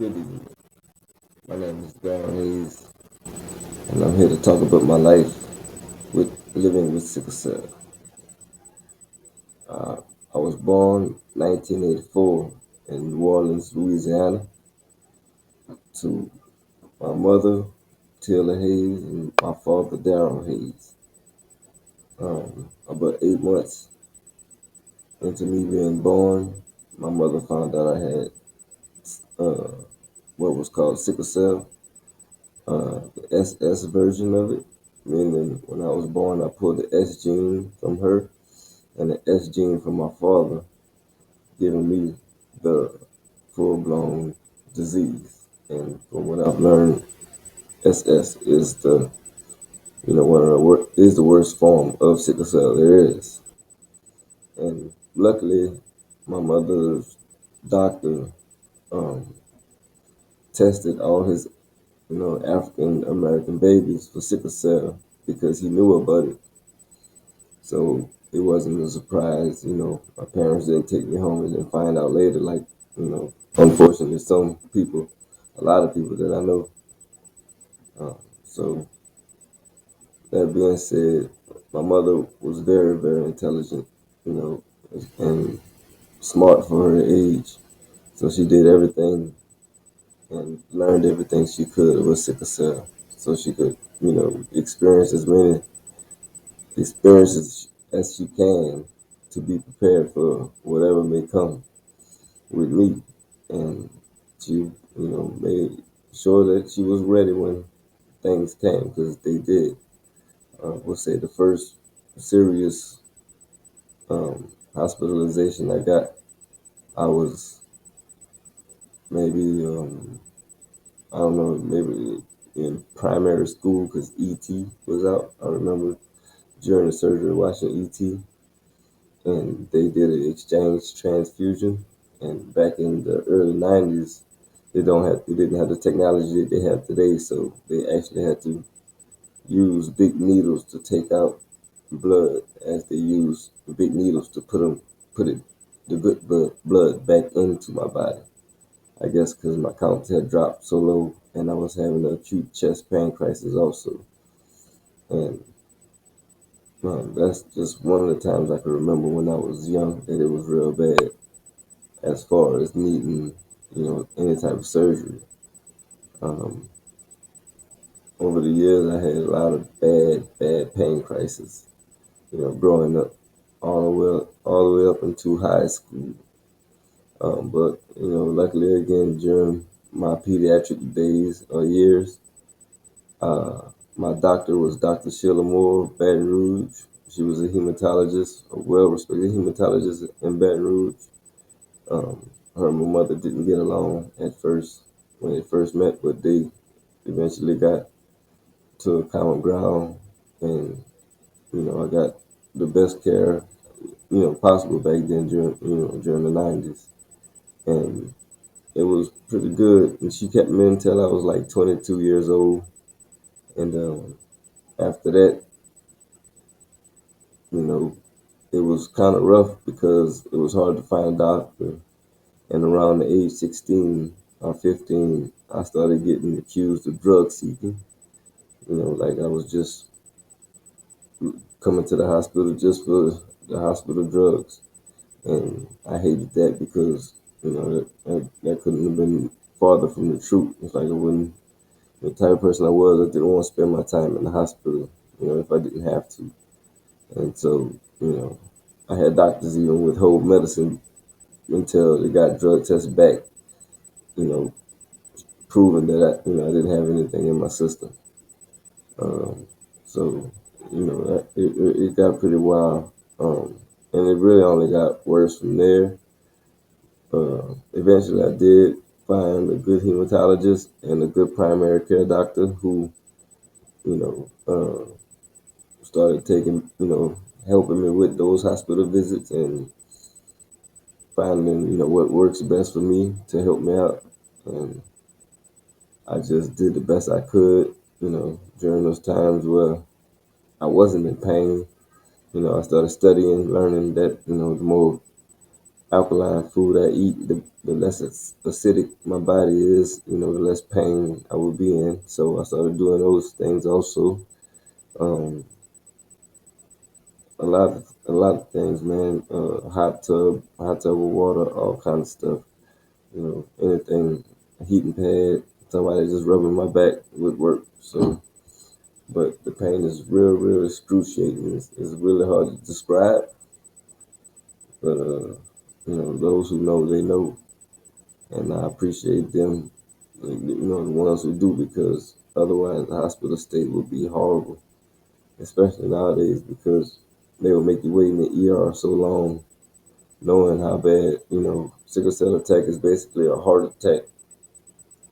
Good evening. My name is Darren Hayes, and I'm here to talk about my life with living with sickle cell. I was born 1984 in New Orleans, Louisiana, to my mother, Taylor Hayes, and my father, Darrell Hayes. About 8 months into me being born, my mother found out I had uh, what was called sickle cell, the SS version of it, meaning when I was born, I pulled the S gene from her and the S gene from my father, giving me the full-blown disease. And from what I've learned, SS is one of is the worst form of sickle cell there is. And luckily, my mother's doctor um, tested all his, African American babies for sickle cell because he knew about it. So it wasn't a surprise, my parents didn't take me home and then find out later, like, unfortunately, a lot of people that I know. So that being said, my mother was very, very intelligent, you know, and smart for her age. So she did everything and learned everything she could with sickle cell so she could, experience as many experiences as she can to be prepared for whatever may come with me. And she, made sure that she was ready when things came, because they did. We'll say the first serious hospitalization I got, I was maybe, I don't know, maybe in primary school because ET was out. I remember during the surgery watching ET, and they did an exchange transfusion. And back in the early 90s, they didn't have the technology that they have today, so they actually had to use big needles to take out blood, as they use big needles to put it the good blood back into my body. I guess because my count had dropped so low, and I was having an acute chest pain crisis also. And that's just one of the times I can remember when I was young that it was real bad as far as needing, any type of surgery. Um, Over the years, I had a lot of bad pain crises, growing up all the way up into high school. But luckily again during my pediatric days or years, my doctor was Dr. Sheila Moore of Baton Rouge. She was a hematologist, a well-respected hematologist in Baton Rouge. Her and my mother didn't get along at first when they first met, but they eventually got to a common ground, and I got the best care possible back then during the 90s, and it was pretty good. And she kept me until I was like 22 years old, and after that, you know, it was kind of rough because it was hard to find a doctor. And around the age 16 or 15, I started getting accused of drug seeking. Like I was just coming to the hospital just for the hospital drugs. And I hated that because, that couldn't have been farther from the truth. It's like I wouldn't, the type of person I was, I didn't want to spend my time in the hospital, if I didn't have to. And so, I had doctors even withhold medicine until they got drug tests back, you know, proving that I didn't have anything in my system. Um, so, it got pretty wild. And it really only got worse from there. Eventually, I did find a good hematologist and a good primary care doctor who, you know, started taking, helping me with those hospital visits and finding, what works best for me to help me out. And I just did the best I could, during those times where I wasn't in pain. I started studying, learning that, the more alkaline food I eat, the less acidic my body is, the less pain I will be in. So I started doing those things also. Um, a lot of things, man. Hot tub with water, all kind of stuff. Anything, a heating pad, somebody just rubbing my back would work. So, but the pain is real, real excruciating. It's really hard to describe, but those who know, they know, and I appreciate them. The ones who do, because otherwise the hospital state would be horrible, especially nowadays, because they will make you wait in the ER so long, knowing how bad, sickle cell attack is basically a heart attack.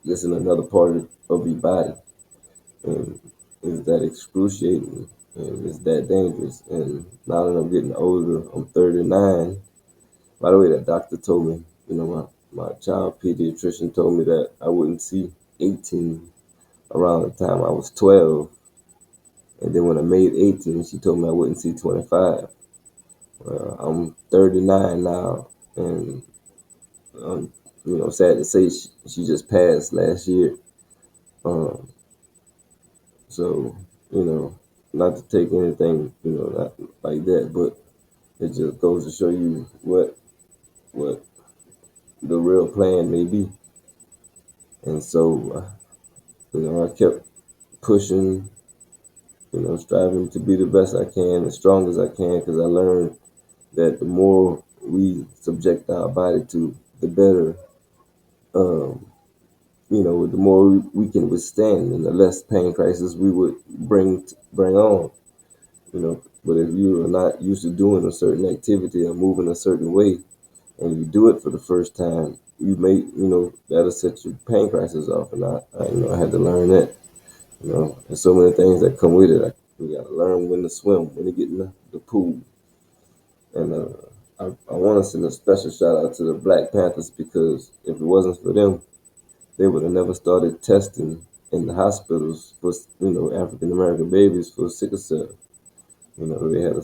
Just in another part of your body, and it's that excruciating, and it's that dangerous. And now that I'm getting older, I'm 39. By the way, that doctor told me, my child pediatrician told me that I wouldn't see 18 around the time I was 12. And then when I made 18, she told me I wouldn't see 25. I'm 39 now, and sad to say, she just passed last year. Um, so, not to take anything, not like that, but it just goes to show you what the real plan may be. And so, I kept pushing, striving to be the best I can, as strong as I can, because I learned that the more we subject our body to, the better, the more we can withstand, and the less pain crisis we would bring on. But if you are not used to doing a certain activity or moving a certain way, and you do it for the first time, you may, that'll set your pain crisis off. And I had to learn that. There's so many things that come with it. You got to learn when to swim, when to get in the pool. And I want to send a special shout out to the Black Panthers, because if it wasn't for them, they would have never started testing in the hospitals for, African American babies for sickle cell. They had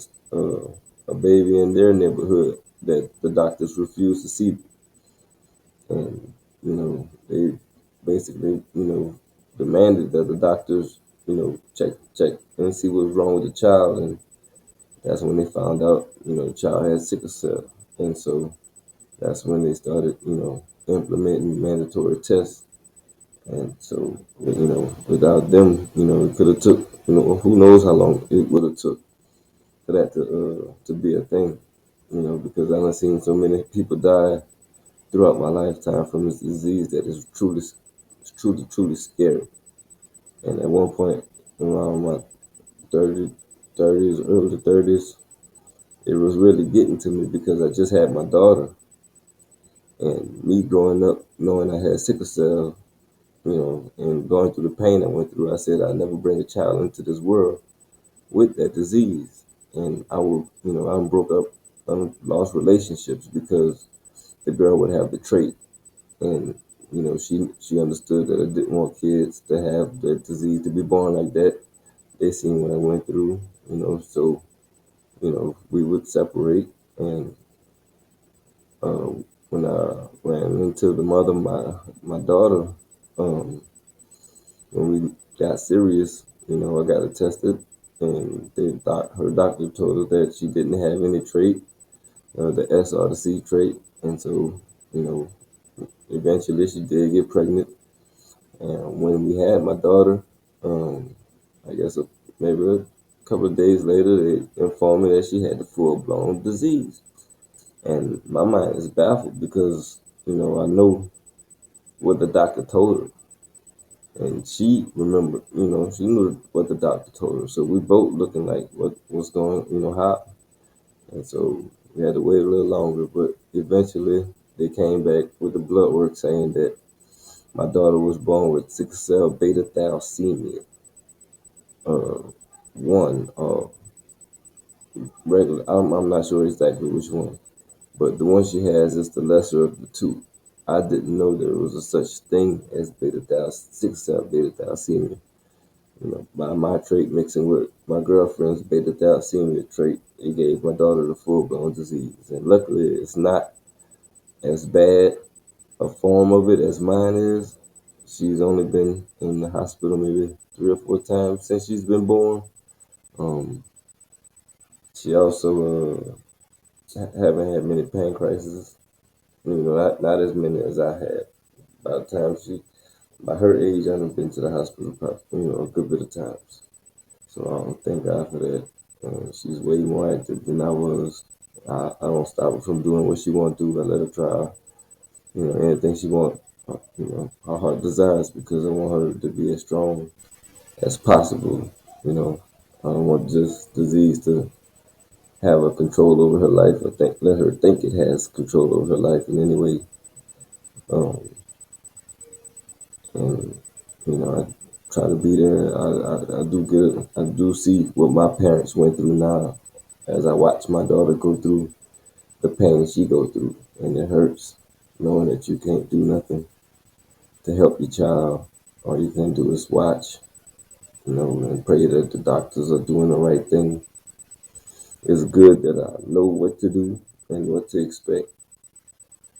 a baby in their neighborhood that the doctors refused to see, and they basically demanded that the doctors check and see what was wrong with the child, and that's when they found out the child had sickle cell, and so that's when they started implementing mandatory tests. And so without them, it could have took who knows how long it would have took for that to be a thing, because I've seen so many people die throughout my lifetime from this disease that is truly scary. And at one point, around my 30, 30s, early 30s, it was really getting to me, because I just had my daughter, and me growing up knowing I had sickle cell, and going through the pain I went through, I said I'd never bring a child into this world with that disease. And I broke up, lost relationships, because the girl would have the trait, and she understood that I didn't want kids to have that disease, to be born like that. They seen what I went through, so we would separate. And when I ran into the mother of my daughter, um, when we got serious, I got it tested, and her doctor told her that she didn't have any trait, the S or the C trait. And so, you know, eventually she did get pregnant. And when we had my daughter, I guess maybe a couple of days later, they informed me that she had the full-blown disease. And my mind is baffled, because, I know what the doctor told her. And she remembered, she knew what the doctor told her. So we both looking like, what's going, how? And so we had to wait a little longer, but eventually they came back with the blood work saying that my daughter was born with sickle cell beta thalassemia. One, regular, I'm not sure exactly which one, but the one she has is the lesser of the two. I didn't know there was a such thing as sickle cell beta thalassemia. By my trait mixing with my girlfriend's beta thalassemia trait, it gave my daughter the full blown disease. And luckily, it's not as bad a form of it as mine is. She's only been in the hospital maybe 3 or 4 times since she's been born. Um, she also haven't had many pain crises. Not as many as I had. By the time by her age, I've been to the hospital probably, a good bit of times. So thank God for that. She's way more active than I was. I don't stop her from doing what she want to do. I let her try, anything she want, her heart desires, because I want her to be as strong as possible. You know, I don't want this disease to have a control over her life, or let her think it has control over her life in any way. Um, and I try to be there. I do good. I do see what my parents went through now, as I watch my daughter go through the pain she go through, and it hurts knowing that you can't do nothing to help your child. All you can do is watch, and pray that the doctors are doing the right thing. It's good that I know what to do and what to expect,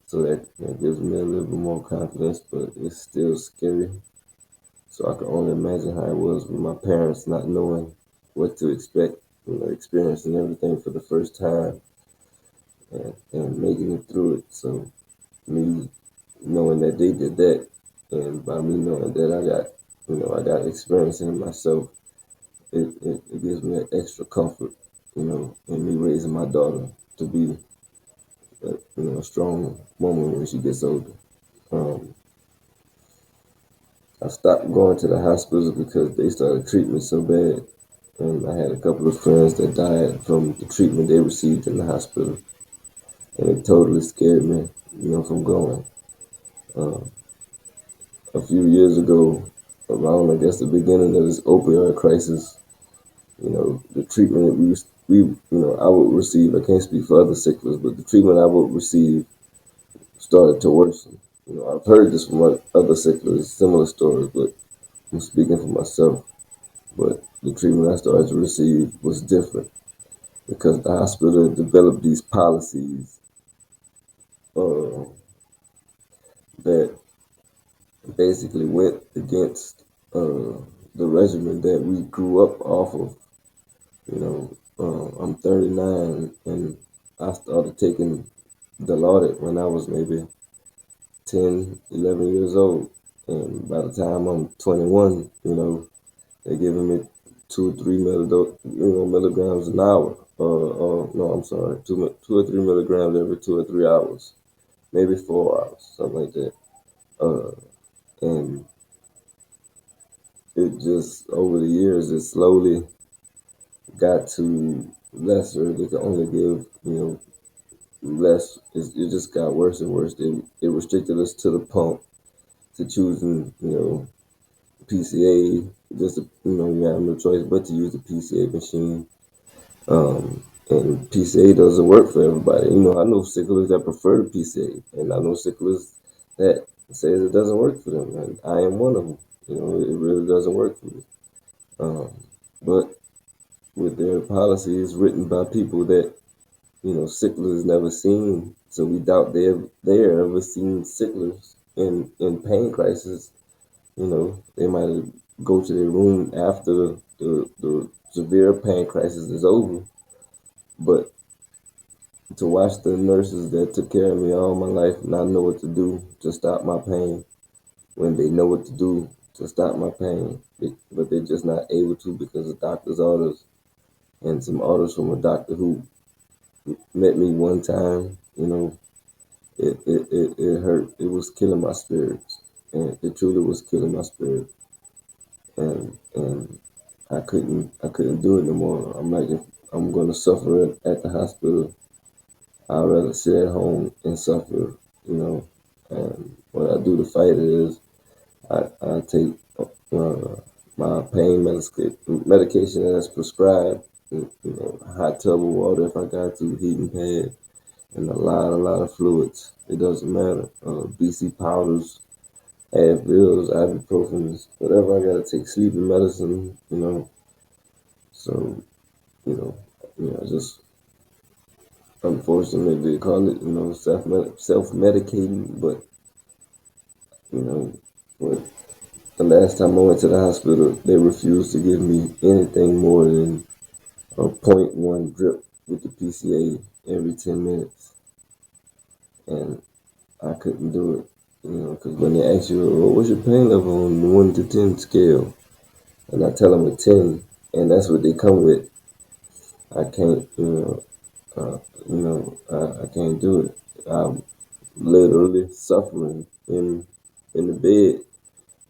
so that gives me a little bit more confidence, but it's still scary. So I can only imagine how it was with my parents not knowing what to expect, experiencing everything for the first time, and making it through it. So me knowing that they did that, and by me knowing that I got experience in it myself, it gives me an extra comfort, in me raising my daughter to be, a strong woman when she gets older. Um, I stopped going to the hospitals because they started treating me so bad. And I had a couple of friends that died from the treatment they received in the hospital. And it totally scared me, from going. Uh, a few years ago, around, I guess, the beginning of this opioid crisis, the treatment I would receive, I can't speak for other sicklers, but the treatment I would receive started to worsen. I've heard this from other sicklers, similar stories, but I'm speaking for myself. But the treatment I started to receive was different, because the hospital developed these policies uh, that basically went against the regimen that we grew up off of. I'm 39, and I started taking Dilaudid when I was maybe 10, 11 years old. And by the time I'm 21, they're giving me 2 or 3 milligrams an hour. No, I'm sorry, 2 or 3 milligrams every 2 or 3 hours, maybe 4 hours, something like that. And it just, over the years, it slowly got to lesser. They could only give, less. It just got worse and worse. They restricted us to the pump, to choosing, PCA. Just, you have no choice but to use the PCA machine. And PCA doesn't work for everybody. I know sicklers that prefer the PCA, and I know sicklers that says it doesn't work for them, and I am one of them. It really doesn't work for me. But with their policies written by people that sicklers never seen, so we doubt they're ever seen sicklers in pain crisis. They might go to their room after the severe pain crisis is over, but to watch the nurses that took care of me all my life not know what to do to stop my pain, when they know what to do to stop my pain, but they're just not able to because of doctor's orders, and some orders from a doctor who met me one time. It hurt. It was killing my spirits, and it truly was killing my spirit. And I couldn't do it no more. I'm like, if I'm gonna suffer at the hospital, I'd rather sit at home and suffer. And what I do to fight it is I take my pain medication that's prescribed. A hot tub of water if I got to, heating pad, and a lot of fluids. It doesn't matter. BC powders, Advils, ibuprofens, whatever I gotta take, sleeping medicine. So, you know, just unfortunately they call it, self medicating, but you know, but the last time I went to the hospital, they refused to give me anything more than a .1 drip with the PCA every 10 minutes. And I couldn't do it, because when they ask you, well, what's your pain level on the 1 to 10 scale? And I tell them a 10, and that's what they come with. I can't, I can't do it. I'm literally suffering in the bed.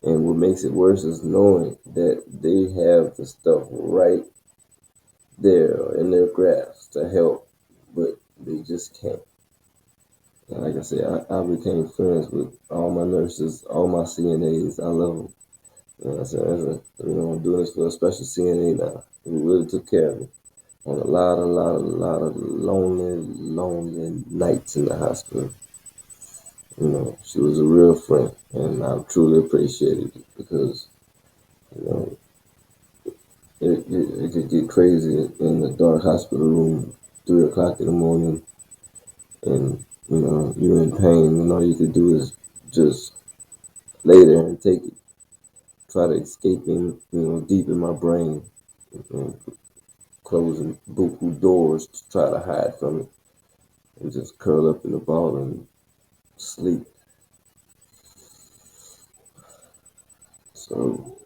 And what makes it worse is knowing that they have the stuff right there in their grasp to help, but they just can't. And like I said, I became friends with all my nurses, all my CNAs. I love them. I said, I'm doing this for a special CNA now who really took care of me on a lot of lonely nights in the hospital. She was a real friend, and I truly appreciated it because, you know, it could get crazy in the dark hospital room, 3 o'clock in the morning, and you're in pain, and all you could do is just lay there and take it. Try to escape in, deep in my brain, and closing buku doors to try to hide from it, and just curl up in a ball and sleep. So